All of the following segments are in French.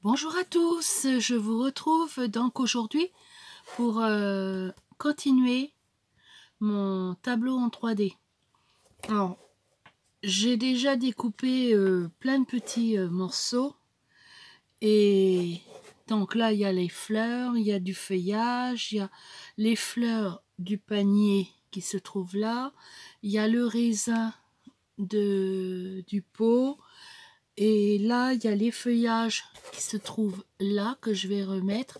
Bonjour à tous, je vous retrouve donc aujourd'hui pour continuer mon tableau en 3D. Alors, j'ai déjà découpé plein de petits morceaux et donc là il y a les fleurs, il y a du feuillage, il y a les fleurs du panier qui se trouve là, il y a le raisin du pot. Et là, il y a les feuillages qui se trouvent là, que je vais remettre.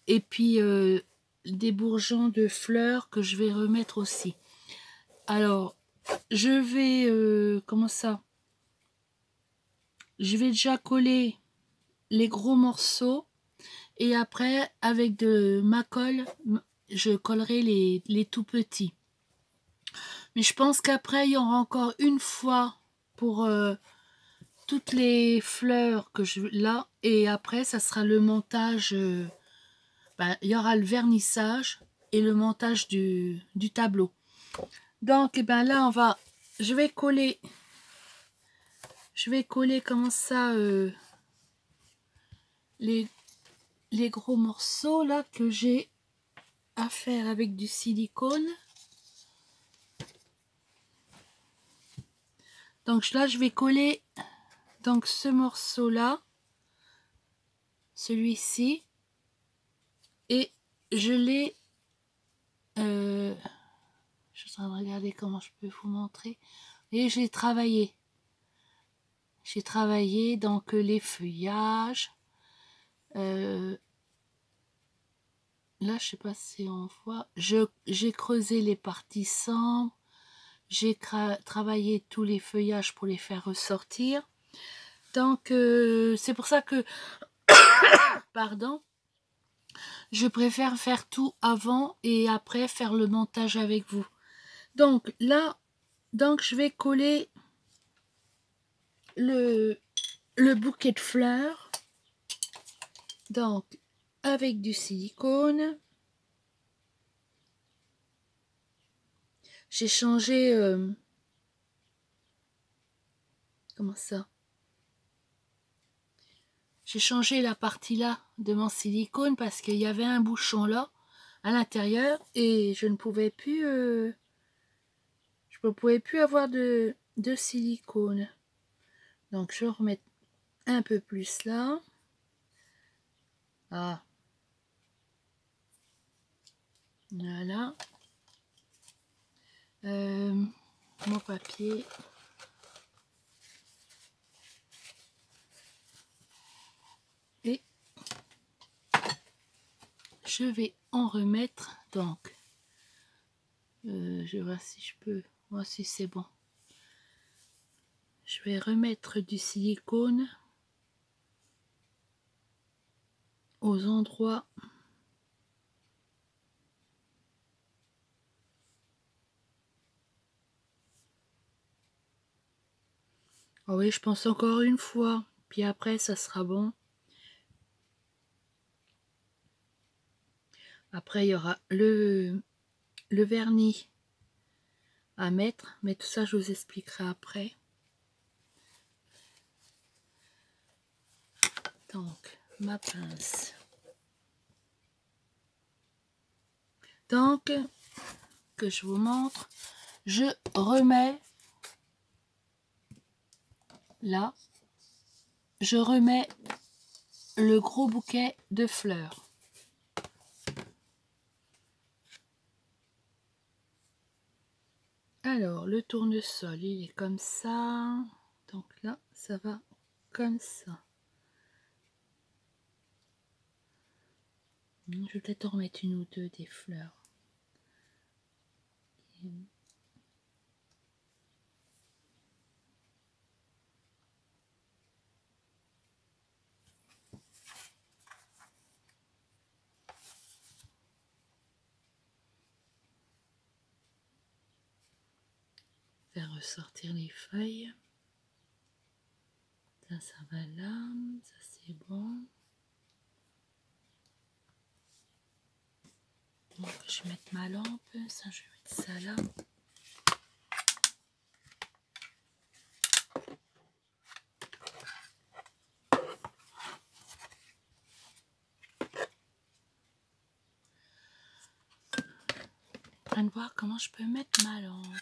Et puis, des bourgeons de fleurs que je vais remettre aussi. Alors, je vais... comment ça? Je vais déjà coller les gros morceaux. Et après, avec de ma colle, je collerai les tout petits. Mais je pense qu'après, il y aura encore une fois pour... toutes les fleurs que je là et après ça sera le montage, il y aura le vernissage et le montage du tableau. Donc là je vais coller comme ça les gros morceaux là que j'ai à faire avec du silicone. Donc là je vais coller donc ce morceau là, celui-ci, et je l'ai je suis en train de regarder comment je peux vous montrer. Et j'ai travaillé. J'ai travaillé donc les feuillages. Là, je sais pas si on voit. J'ai creusé les parties sans. J'ai travaillé tous les feuillages pour les faire ressortir. Donc, c'est pour ça que, pardon, je préfère faire tout avant et après faire le montage avec vous. Donc là, je vais coller le bouquet de fleurs, donc avec du silicone. J'ai changé comment ça, j'ai changé la partie là de mon silicone parce qu'il y avait un bouchon là à l'intérieur et je ne pouvais plus avoir de silicone. Donc je vais remettre un peu plus là. Ah, voilà. Mon papier. Et je vais en remettre donc. Je vois si je peux. Moi, si c'est bon. Je vais remettre du silicone aux endroits oh oui, je pense encore une fois, puis après ça sera bon. Après il y aura le vernis à mettre, mais tout ça je vous expliquerai après. Donc ma pince. Donc que je vous montre, je remets là, je remets le gros bouquet de fleurs. Alors le tournesol il est comme ça, donc là ça va comme ça. Je vais peut-être en remettre une ou deux des fleurs. Faire ressortir les feuilles. Ça va là, ça c'est bon. Donc, je vais mettre ma lampe, ça je vais mettre ça là. train de voir comment je peux mettre ma lampe.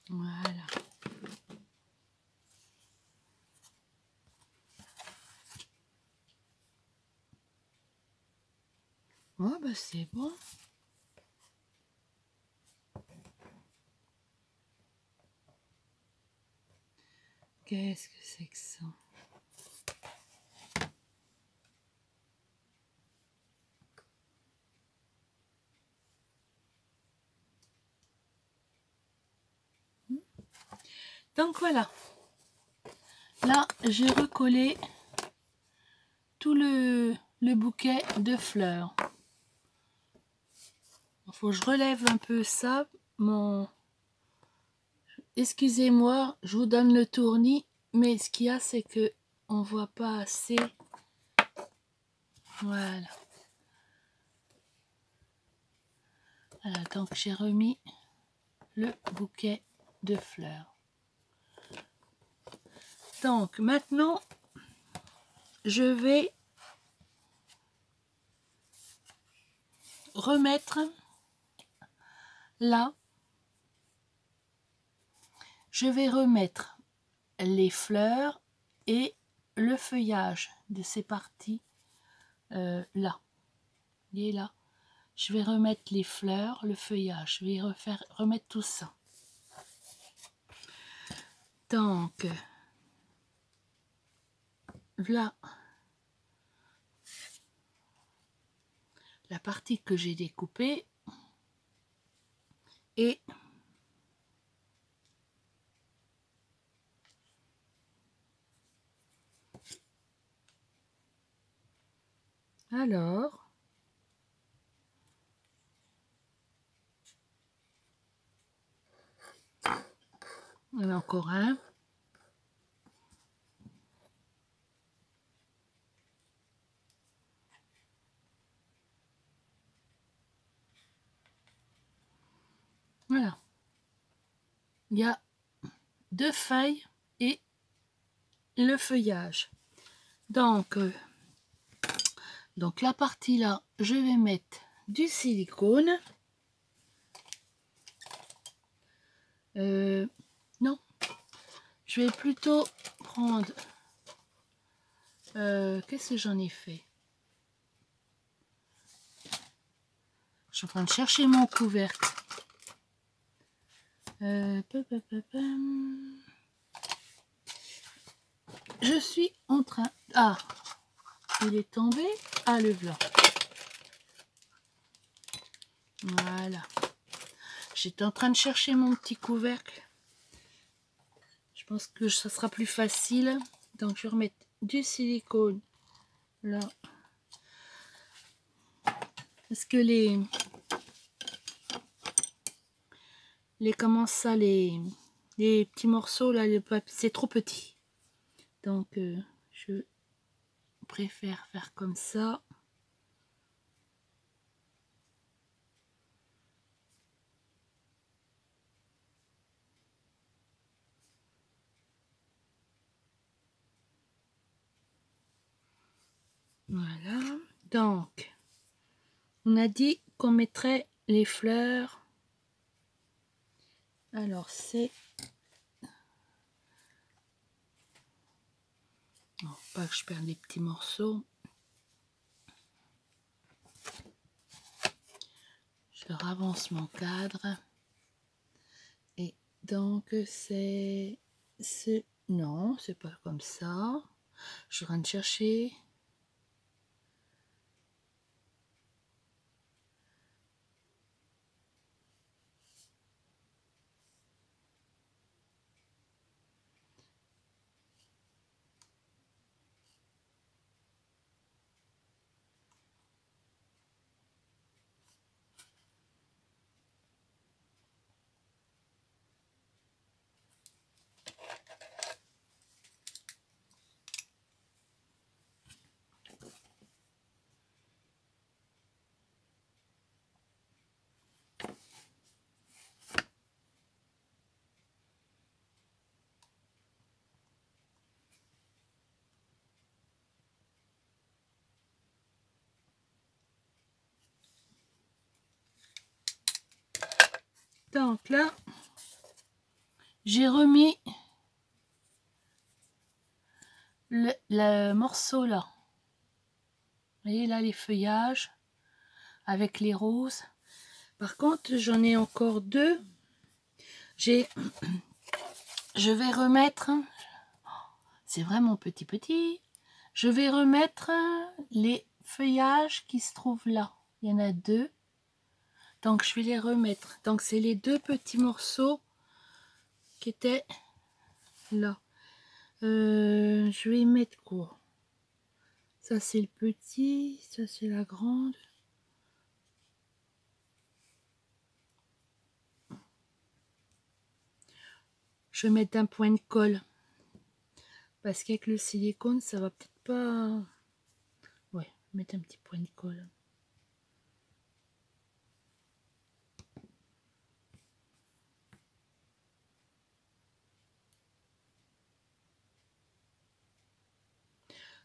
Voilà. Oh, bah c'est bon. Qu'est-ce que c'est que ça? Donc voilà. Là, j'ai recollé tout le bouquet de fleurs. Il faut que je relève un peu ça. Excusez-moi, je vous donne le tournis, mais ce qu'il y a, c'est que on voit pas assez. Voilà. Voilà, donc j'ai remis le bouquet de fleurs. Donc maintenant, je vais remettre là. Je vais remettre les fleurs et le feuillage de ces parties là. Et là, je vais remettre les fleurs, le feuillage. Je vais remettre tout ça. Donc, voilà la partie que j'ai découpée. Et alors, il y en a encore un. Voilà. Il y a deux feuilles et le feuillage. Donc la partie là, je vais mettre du silicone. Non, je vais plutôt prendre... qu'est-ce que j'en ai fait? Je suis en train de chercher mon couvercle. Je suis en train... Ah, il est tombé. Ah, le blanc. Voilà. J'étais en train de chercher mon petit couvercle. Je pense que ça sera plus facile. Donc, je vais remettre du silicone là. Parce que les comment ça, les petits morceaux là, le papier, c'est trop petit. Donc, je préfère faire comme ça. Voilà. Donc, on a dit qu'on mettrait les fleurs. Alors, c'est... Oh, pas que je perde des petits morceaux. Je avance mon cadre. Et donc, c'est... Non, c'est pas comme ça. Je suis en train de chercher... Donc là, j'ai remis le morceau là. Vous voyez là les feuillages avec les roses. Par contre, j'en ai encore deux. Je vais remettre, c'est vraiment petit. Je vais remettre les feuillages qui se trouvent là. Il y en a deux. Donc je vais les remettre. Donc c'est les deux petits morceaux qui étaient là. Je vais y mettre quoi? Ça c'est le petit, ça c'est la grande. Je vais mettre un point de colle. Parce qu'avec le silicone, ça va peut-être pas... Ouais, mettre un petit point de colle.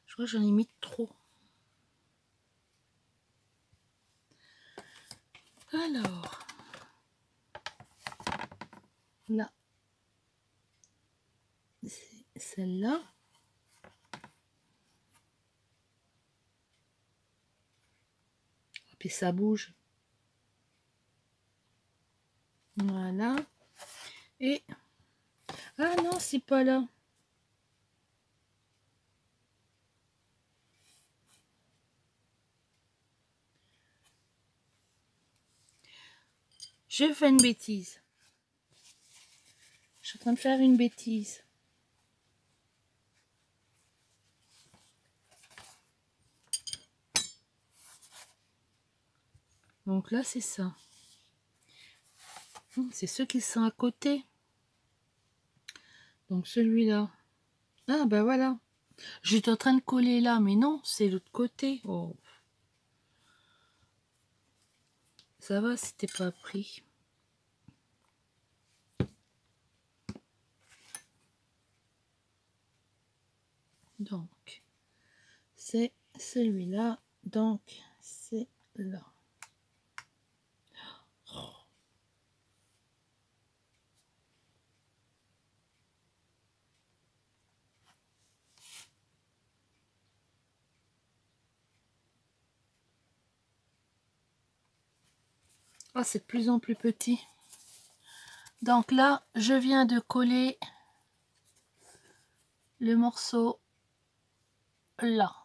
Je crois que j'en ai mis trop. Alors, là, c'est celle-là. Puis ça bouge. Voilà. Et... Ah non, c'est pas là. Je fais une bêtise. Je suis en train de faire une bêtise. Donc là, c'est ça. C'est ceux qui sont à côté. Donc celui-là. Ah ben voilà. J'étais en train de coller là, mais non, c'est l'autre côté. Oh. Ça va, c'était pas pris. Donc, c'est celui-là. Donc, c'est là. Oh, c'est de plus en plus petit. Donc là, je viens de coller le morceau là.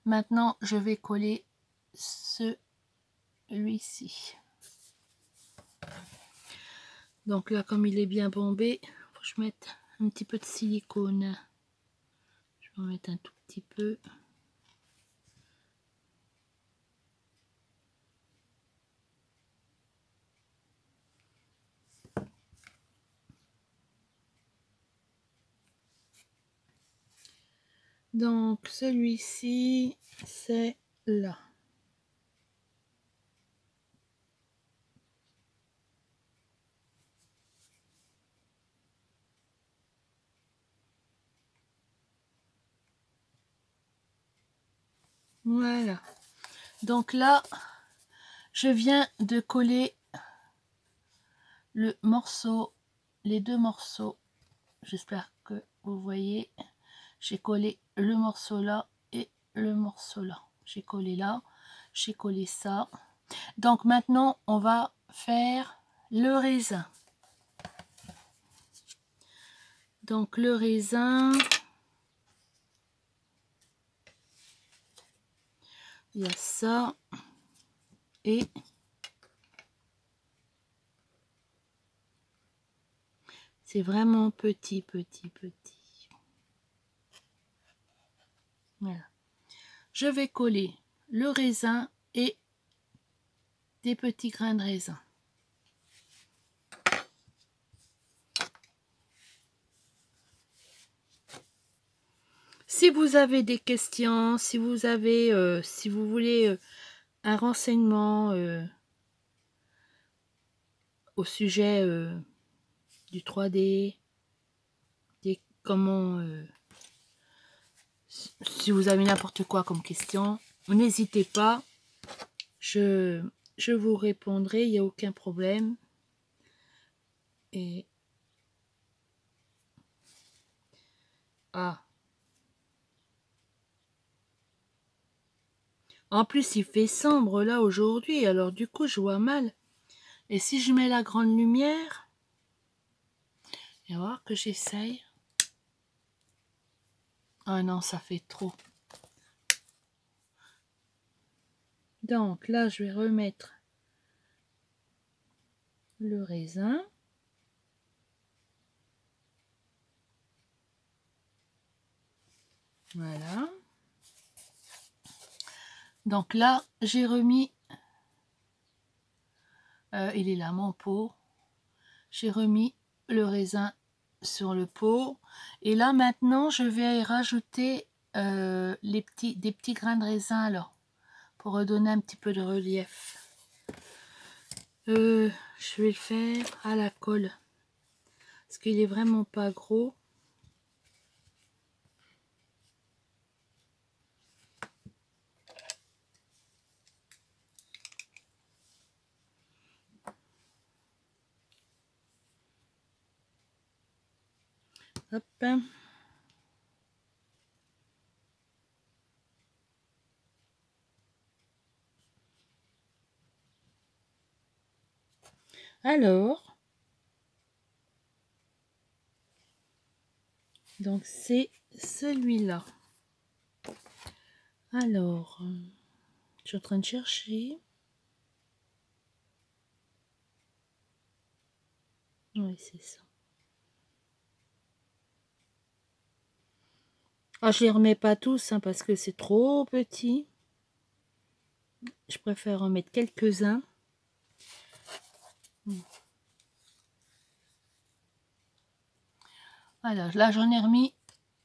Maintenant, je vais coller celui-ci. Donc là, comme il est bien bombé, faut que je mette un petit peu de silicone. Je vais en mettre un tout petit peu. Donc celui-ci, c'est là. Voilà. Donc là, je viens de coller le morceau, les deux morceaux. J'espère que vous voyez. J'ai collé le morceau là et le morceau là. J'ai collé là, j'ai collé ça. Donc maintenant, on va faire le raisin. Donc le raisin, il y a ça et c'est vraiment petit. Voilà. Je vais coller le raisin et des petits grains de raisin. Si vous avez des questions, si vous avez, si vous voulez un renseignement au sujet du 3D, comment, si vous avez n'importe quoi comme question, n'hésitez pas. Je je vous répondrai, il n'y a aucun problème. Et en plus il fait sombre là aujourd'hui, alors du coup je vois mal. Et si je mets la grande lumière, et voir que j'essaye. Ah non, ça fait trop. Donc là, je vais remettre le raisin. Voilà. Donc là, j'ai remis... il est là, mon pot. J'ai remis le raisin sur le pot. Et là, maintenant, je vais rajouter des petits grains de raisin, alors, pour redonner un petit peu de relief. Je vais le faire à la colle. Parce qu'il est vraiment pas gros. Hop. Alors, donc c'est celui-là. Alors, je suis en train de chercher. Oui, c'est ça. Ah, je les remets pas tous hein, parce que c'est trop petit. Je préfère en mettre quelques-uns. Voilà, là j'en ai remis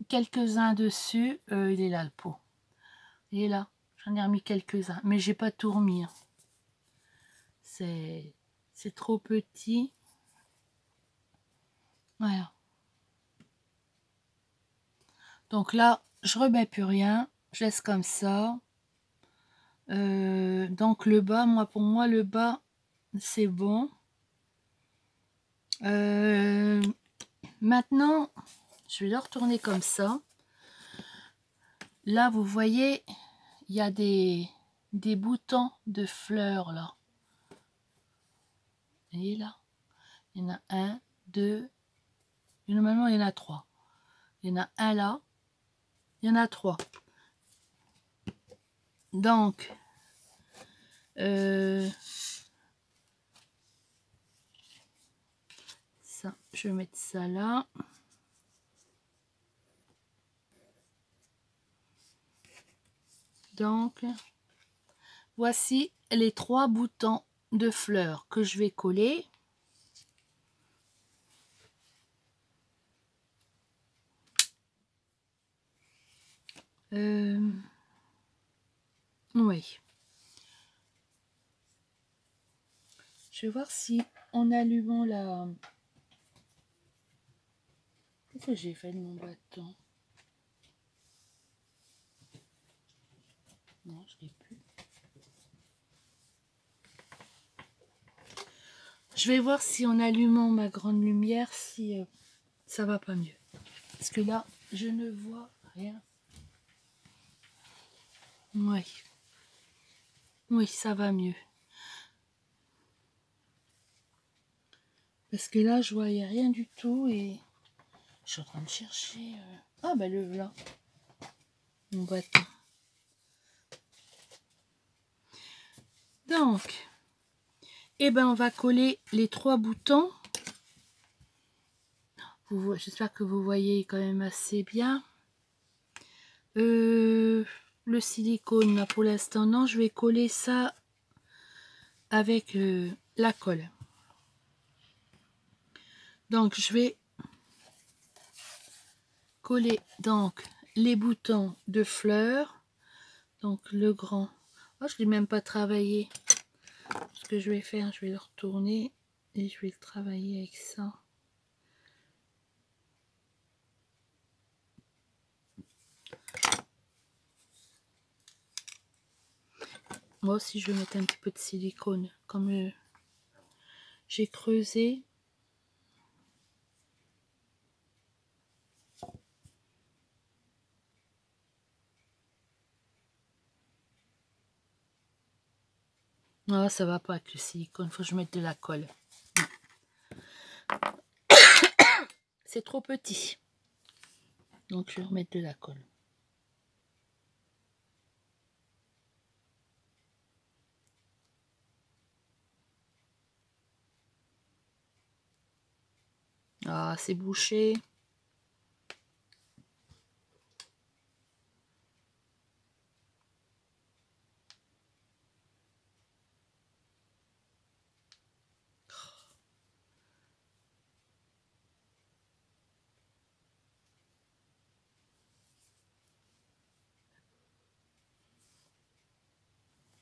quelques-uns dessus. Il est là le pot. Il est là. J'en ai remis quelques-uns. Mais j'ai pas tout remis. Hein. C'est trop petit. Voilà. Donc là, je remets plus rien. Je laisse comme ça. Donc le bas, pour moi, le bas, c'est bon. Maintenant, je vais le retourner comme ça. Là, vous voyez, il y a des boutons de fleurs là. Et là, il y en a un, deux, et normalement il y en a trois. Il y en a un là, il y en a trois. Donc, ça, je vais mettre ça là. Donc, voici les trois boutons de fleurs que je vais coller. Oui. Je vais voir si en allumant la... Qu'est-ce que j'ai fait de mon bâton? Non, je l'ai plus. Je vais voir si en allumant ma grande lumière, si ça va pas mieux. Parce que là, je ne vois rien. Oui. Oui, ça va mieux. Parce que là, je voyais rien du tout et je suis en train de chercher... Ah, ben le voilà. Mon bâton. Donc, eh ben, on va coller les trois boutons. J'espère que vous voyez quand même assez bien. Le silicone, là, pour l'instant, non. Je vais coller ça avec la colle. Donc, je vais coller donc les boutons de fleurs. Donc, le grand. Oh, je ne l'ai même pas travaillé. Ce que je vais faire, je vais le retourner et je vais le travailler avec ça. Moi aussi, je vais mettre un petit peu de silicone. Comme j'ai creusé. Ah, ça va pas avec le silicone. Il faut que je mette de la colle. C'est trop petit. Donc, je vais remettre de la colle. Ah, c'est bouché.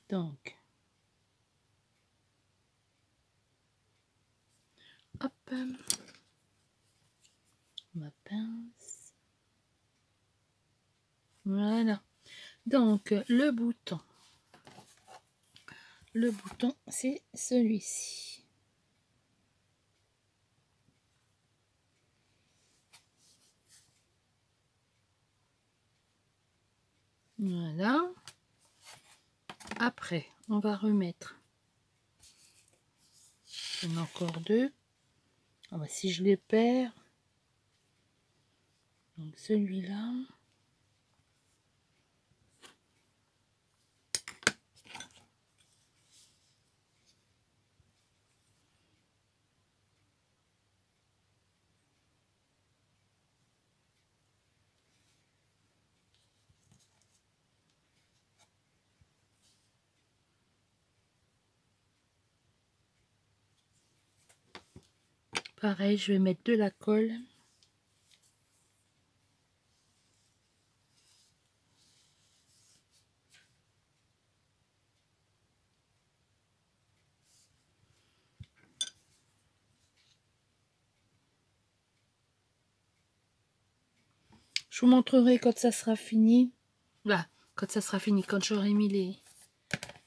Donc, hop, ma pince. Voilà. Donc, le bouton, c'est celui-ci. Voilà. Après, on va remettre. Il y en a encore deux. Ah bah, si je les perds. Donc, celui-là. Pareil, je vais mettre de la colle. Je vous montrerai quand ça sera fini. Là, quand ça sera fini, quand j'aurai mis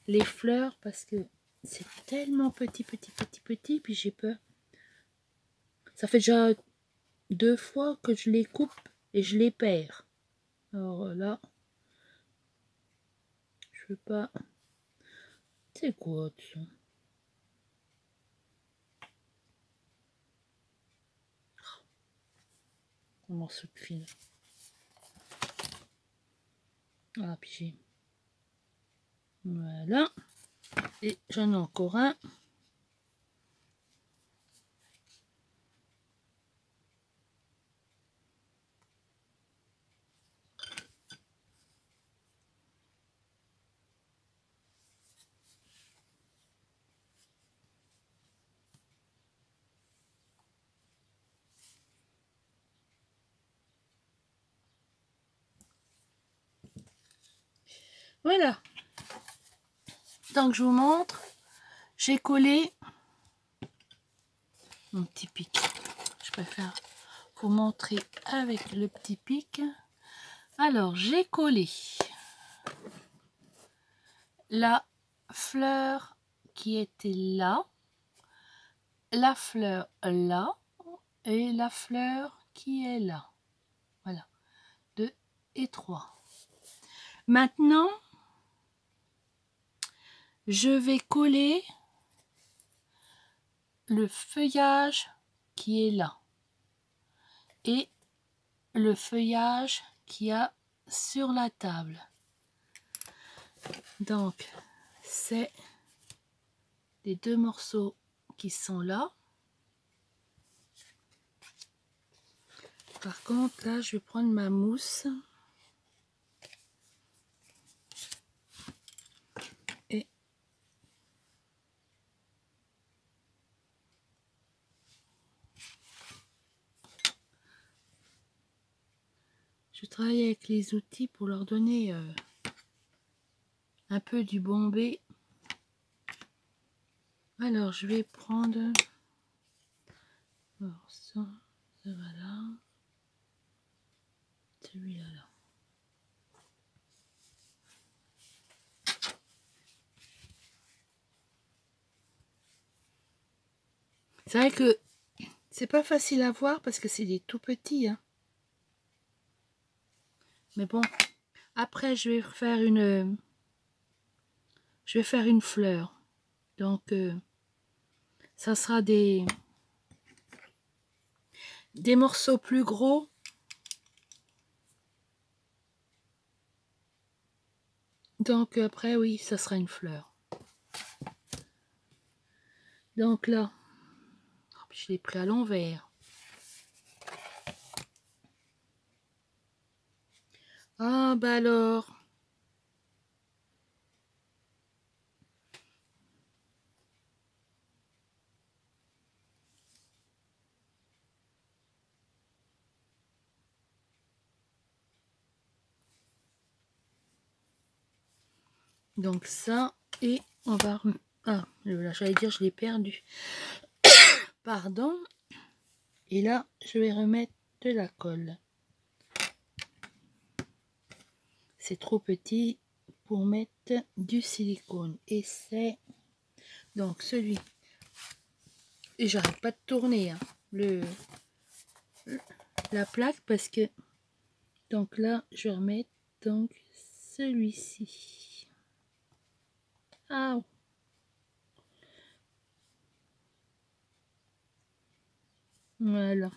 les fleurs, parce que c'est tellement petit, puis j'ai peur. Ça fait déjà 2 fois que je les coupe et je les perds. Alors là, je veux pas. C'est quoi ça? Un morceau de fil. Ah, puis j'ai. Voilà. Et j'en ai encore un. Voilà. Donc je vous montre. J'ai collé mon petit pic. Je préfère vous montrer avec le petit pic. Alors j'ai collé la fleur qui était là, la fleur là et la fleur qui est là. Voilà, 2 et 3. Maintenant, je vais coller le feuillage qui est là et le feuillage qu'il y a sur la table. Donc, c'est les 2 morceaux qui sont là. Par contre, là, je vais prendre ma mousse et je travaille avec les outils pour leur donner un peu du bombé. Alors, je vais prendre alors, ça va là, celui-là là. C'est vrai que c'est pas facile à voir parce que c'est des tout petits, hein. Mais bon, après je vais faire une fleur. Donc ça sera des morceaux plus gros. Donc après oui, ça sera une fleur. Donc là, je l'ai pris à l'envers. Ah bah alors. Donc ça, et on va... Ah, là, j'allais dire, je l'ai perdu. Pardon. Et là, je vais remettre de la colle. C'est trop petit pour mettre du silicone. Et c'est... Donc celui... Et j'arrête pas de tourner, hein, la plaque parce que... Donc là, je vais remettre donc celui-ci. Ah, voilà.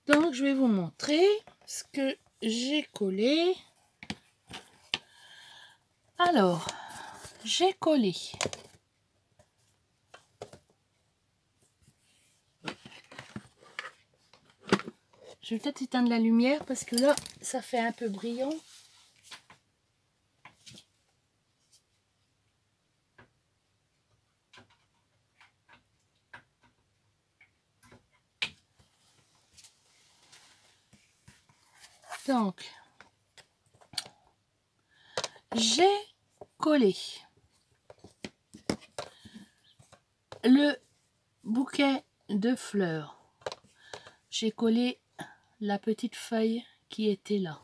Donc je vais vous montrer ce que j'ai collé. Alors, j'ai collé je vais peut-être éteindre la lumière parce que là ça fait un peu brillant. Donc j'ai collé le bouquet de fleurs. J'ai collé la petite feuille qui était là.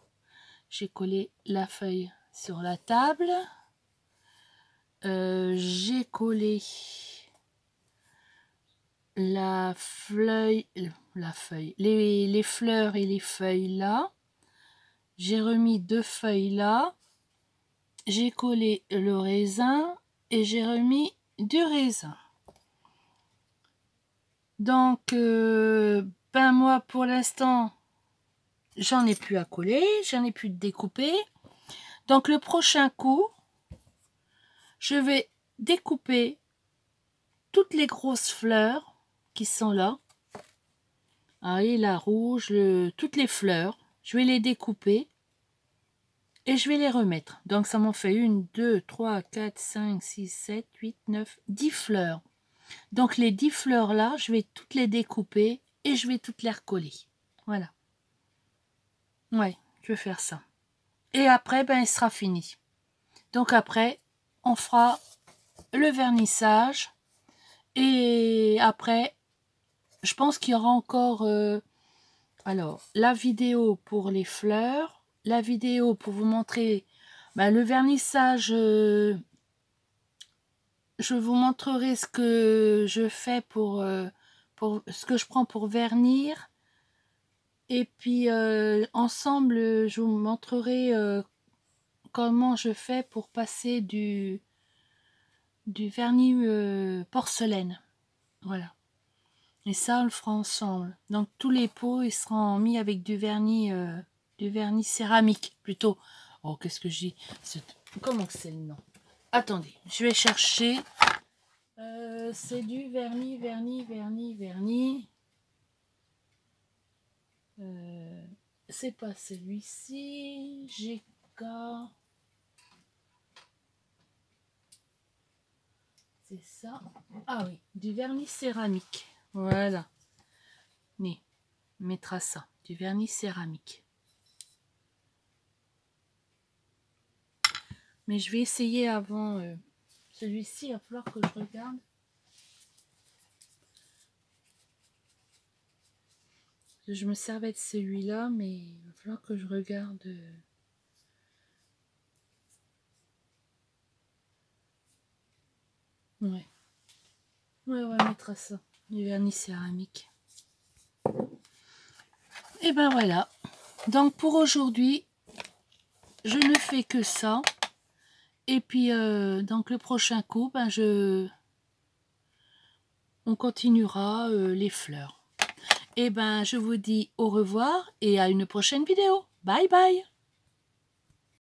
J'ai collé la feuille sur la table. J'ai collé la feuille, les fleurs et les feuilles là. J'ai remis 2 feuilles là. J'ai collé le raisin et j'ai remis du raisin. Donc, ben moi pour l'instant, j'en ai plus à coller, j'en ai plus de découper. Donc le prochain coup, je vais découper toutes les grosses fleurs qui sont là. Ah, et la rouge, toutes les fleurs, je vais les découper et je vais les remettre. Donc ça m'en fait 1, 2, 3, 4, 5, 6, 7, 8, 9, 10 fleurs. Donc les 10 fleurs là, je vais toutes les découper et je vais toutes les recoller. Voilà. Ouais, je vais faire ça. Et après, ben, il sera fini. Donc après, on fera le vernissage. Et après, je pense qu'il y aura encore... alors, la vidéo pour les fleurs. La vidéo pour vous montrer ben, le vernissage. Je vous montrerai ce que je fais pour ce que je prends pour vernir. Et puis, ensemble, je vous montrerai comment je fais pour passer du vernis porcelaine. Voilà. Et ça, on le fera ensemble. Donc, tous les pots, ils seront mis avec du vernis céramique, plutôt. Oh, qu'est-ce que je dis? Comment c'est le nom? Attendez, je vais chercher. C'est du vernis. C'est pas celui-ci. GK. C'est ça. Ah oui, du vernis céramique. Voilà. Mais, on mettra ça. Du vernis céramique. Mais je vais essayer avant celui-ci. Il va falloir que je regarde. Je me servais de celui-là, mais il va falloir que je regarde. Ouais. Ouais, on va mettre ça. Du vernis céramique. Et ben voilà. Donc pour aujourd'hui, je ne fais que ça. Et puis donc le prochain coup, ben on continuera les fleurs. Et ben je vous dis au revoir et à une prochaine vidéo. Bye bye.